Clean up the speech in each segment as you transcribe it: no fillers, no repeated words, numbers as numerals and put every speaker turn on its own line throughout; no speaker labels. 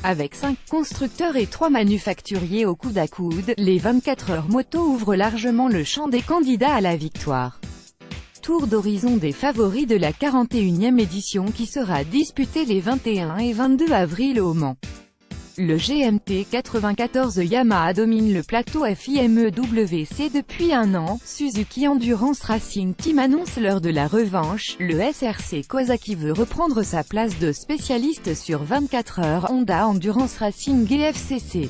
Avec 5 constructeurs et 3 manufacturiers au coude à coude, les 24 heures moto ouvrent largement le champ des candidats à la victoire. Tour d'horizon des favoris de la 41e édition qui sera disputée les 21 et 22 avril au Mans. Le GMT 94 Yamaha domine le plateau FIME-WC depuis un an. Suzuki Endurance Racing Team annonce l'heure de la revanche. Le SRC Kawasaki veut reprendre sa place de spécialiste sur 24 heures. Honda Endurance Racing et FCC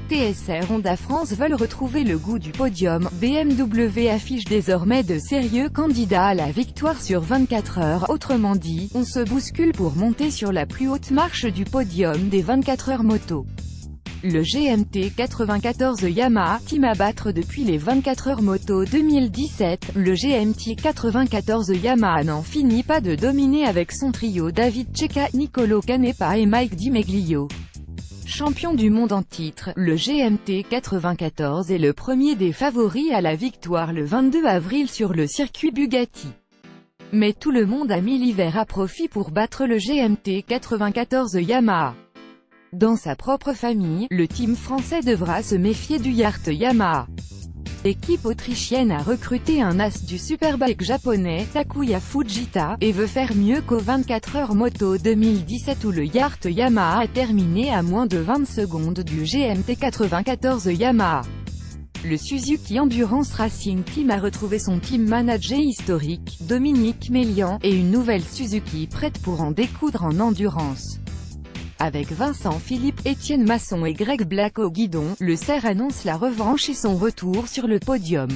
TSR Honda France veulent retrouver le goût du podium. BMW affiche désormais de sérieux candidats à la victoire sur 24 heures. Autrement dit, on se bouscule pour monter sur la plus haute marche du podium des 24 heures moto. Le GMT 94 Yamaha Team à battre depuis les 24 heures moto 2017. Le GMT 94 Yamaha n'en finit pas de dominer avec son trio David Checa, Nicolo Canepa et Mike Di Meglio. Champion du monde en titre, le GMT 94 est le premier des favoris à la victoire le 22 avril sur le circuit Bugatti. Mais tout le monde a mis l'hiver à profit pour battre le GMT 94 Yamaha. Dans sa propre famille, le team français devra se méfier du yacht Yamaha. L'équipe autrichienne a recruté un as du superbike japonais, Takuya Fujita, et veut faire mieux qu'aux 24 heures moto 2017 où le yacht Yamaha a terminé à moins de 20 secondes du GMT 94 Yamaha. Le Suzuki Endurance Racing Team a retrouvé son team manager historique, Dominique Mélian, et une nouvelle Suzuki prête pour en découdre en endurance. Avec Vincent Philippe, Étienne Masson et Greg Black au guidon, le CER annonce la revanche et son retour sur le podium.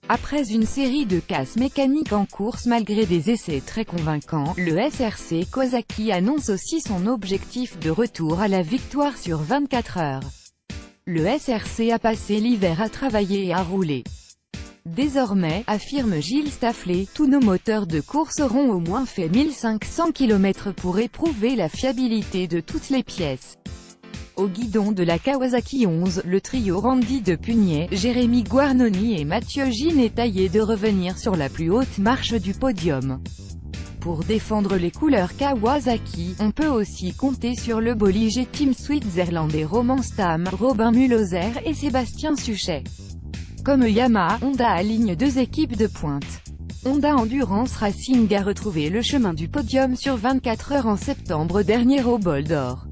Après une série de casses mécaniques en course malgré des essais très convaincants, le SRC Kawasaki annonce aussi son objectif de retour à la victoire sur 24 heures. Le SRC a passé l'hiver à travailler et à rouler. Désormais, affirme Gilles Stafflet, tous nos moteurs de course auront au moins fait 1500 km pour éprouver la fiabilité de toutes les pièces. Au guidon de la Kawasaki 11, le trio Randy de Pugnet, Jérémy Guarnoni et Mathieu Gine est taillé de revenir sur la plus haute marche du podium. Pour défendre les couleurs Kawasaki, on peut aussi compter sur le bolide Team Switzerland et Roman Stam, Robin Muloser et Sébastien Suchet. Comme Yamaha, Honda aligne 2 équipes de pointe. Honda Endurance Racing a retrouvé le chemin du podium sur 24 heures en septembre dernier au Bol d'Or.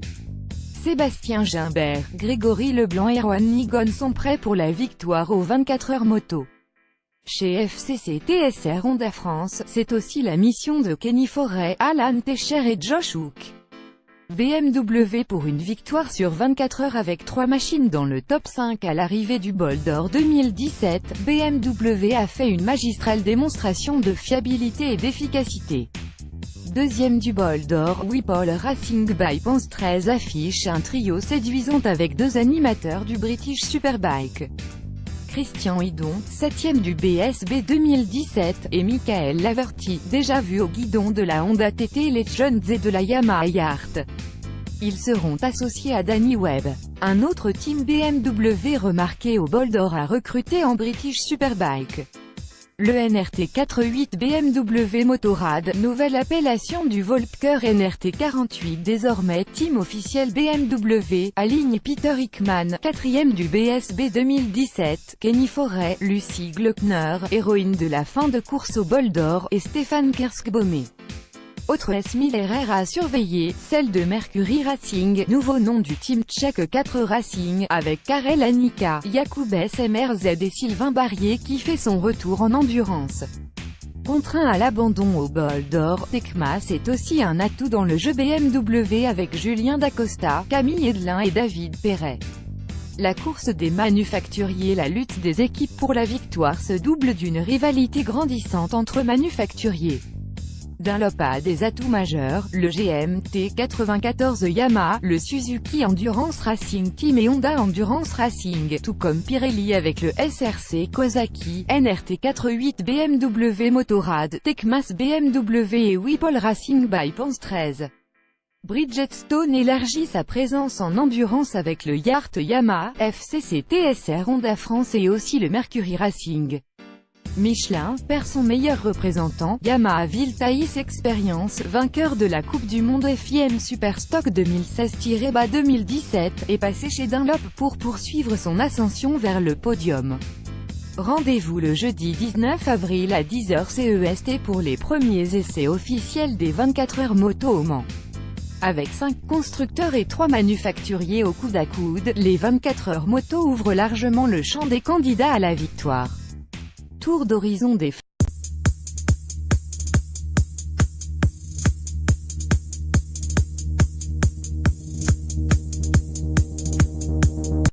Sébastien Gimbert, Grégory Leblanc et Erwan Nigon sont prêts pour la victoire aux 24 heures moto. Chez FCC TSR Honda France, c'est aussi la mission de Kenny Forêt, Alan Techer et Josh Hook. BMW pour une victoire sur 24 heures avec 3 machines dans le top 5 à l'arrivée du Bol d'Or 2017, BMW a fait une magistrale démonstration de fiabilité et d'efficacité. Deuxième du Bol d'Or, Whipple Racing by Ponce 13 affiche un trio séduisant avec 2 animateurs du British Superbike. Christian Hidon, 7ème du BSB 2017, et Michael Laverty, déjà vu au guidon de la Honda TT Legends et de la Yamaha Yacht. Ils seront associés à Danny Webb. Un autre team BMW remarqué au Bol d'Or a recruté en British Superbike. Le NRT 48 BMW Motorrad, nouvelle appellation du Volker NRT 48 désormais team officiel BMW, aligne Peter Hickman, 4ème du BSB 2017, Kenny Forêt, Lucie Glockner, héroïne de la fin de course au Bol d'Or, et Stéphane Kerskbaume. Autre similaire à surveiller, celle de Mercury Racing, nouveau nom du team tchèque 4 Racing, avec Karel Anika, Jakub SMRZ et Sylvain Barrier qui fait son retour en endurance. Contraint à l'abandon au Bol d'Or, Tecmas est aussi un atout dans le jeu BMW avec Julien Dacosta, Camille Edelin et David Perret. La course des manufacturiers, la lutte des équipes pour la victoire se double d'une rivalité grandissante entre manufacturiers. Dunlop a des atouts majeurs, le GMT 94 Yamaha, le Suzuki Endurance Racing Team et Honda Endurance Racing, tout comme Pirelli avec le SRC Kawasaki, NRT 48 BMW Motorrad, Tecmas BMW et Whipple Racing by Ponce 13. Bridgestone élargit sa présence en endurance avec le yacht Yamaha, FCC TSR Honda France et aussi le Mercury Racing. Michelin perd son meilleur représentant. Yamaha Ville Thaïs Experience, vainqueur de la Coupe du Monde FIM Superstock 2016-2017, est passé chez Dunlop pour poursuivre son ascension vers le podium. Rendez-vous le jeudi 19 avril à 10h CEST pour les premiers essais officiels des 24 heures moto au Mans. Avec 5 constructeurs et 3 manufacturiers au coude à coude, les 24 heures moto ouvrent largement le champ des candidats à la victoire. Tour d'horizon des